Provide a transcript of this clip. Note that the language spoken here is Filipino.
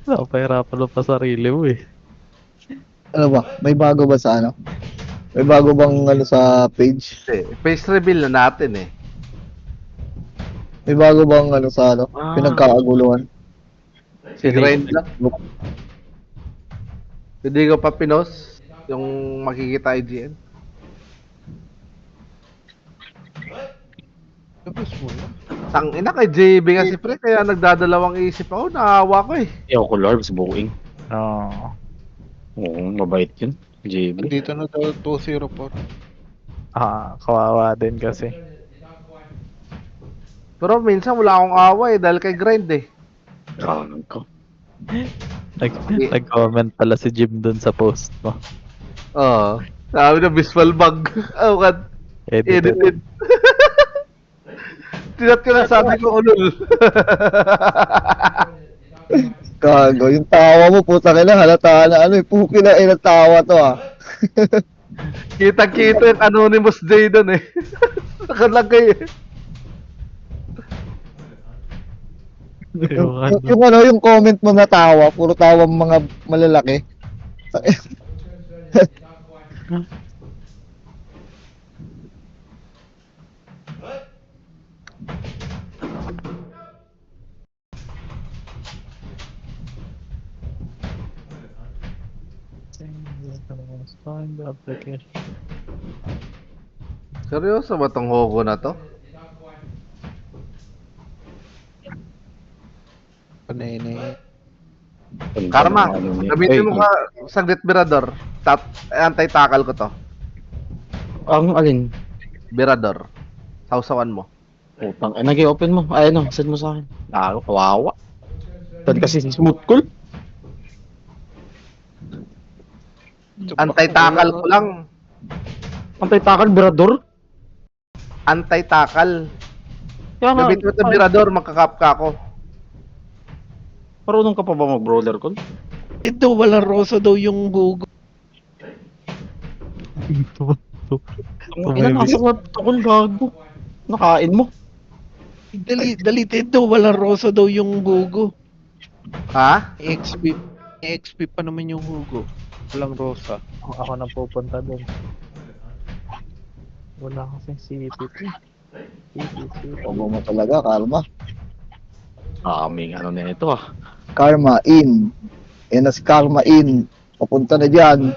Napahirapan mo pa sarili mo eh. Ano ba? May bago ba sa ano? May bago bang ano sa page? Face reveal na natin eh. May bago bang ano sa ano? Ah, Pinagkakaguluhan? Si grind lang. Hindi ko pa pinos yung makikita IGN. Tapos mo na. Tang ina kay JB kasi pre, kaya nagdadalawang isip ako, naawa ko eh. Ayoko Larbs, buing. no. Oo, mabait yun. JB. Andito na daw 204. Kawawa din kasi. Pero minsan wala akong awa eh, dahil kay grind eh. Kanan ko. Nag-comment pala si Jim dun sa post mo. Oo. Sabi na visual bug. Oh, kan. Edited. Edited. Tinat ko na sabi ko ulol. Gago, yung tawa mo, puta ka na, halata na ano eh, puki na tawa to ah. Kita-kita yung Anonymous J doon eh. Nakalagay eh. Yung ano, yung comment mo na tawa, puro tawa mga malalaki. Seryoso ba tong Hogo na to? Panay na yun. Karma, Ay, gamitin mo ka saglit Birador. Anti-tackle ko to. ang alin? Birador. Sausawan mo. Utang. Ay, nag-i-open mo. Ay, ano, send mo sa akin. Kawawa. Tadi kasi si Smooth Cool. Anti-tackle ko lang. Antay-takal, Birador. Anti-tackle. Kaya nga, Gamitin mo ito Birador, magkakap ka ako. marunong ka pa ba mag-brawler ko? Ito, walang rosa daw yung Google. Ang ina, nasa web tukol, gago. Nakain mo. Dali, Ito, walang rosa daw yung Google. Ha? XP pa naman yung Hugo. Walang rosa. Ako na pupunta dun. Wala kasing CPP. Huwag mo talaga, Karma. Aming ano na ito ah. Karma in. Enas Karma in. Papunta na dyan.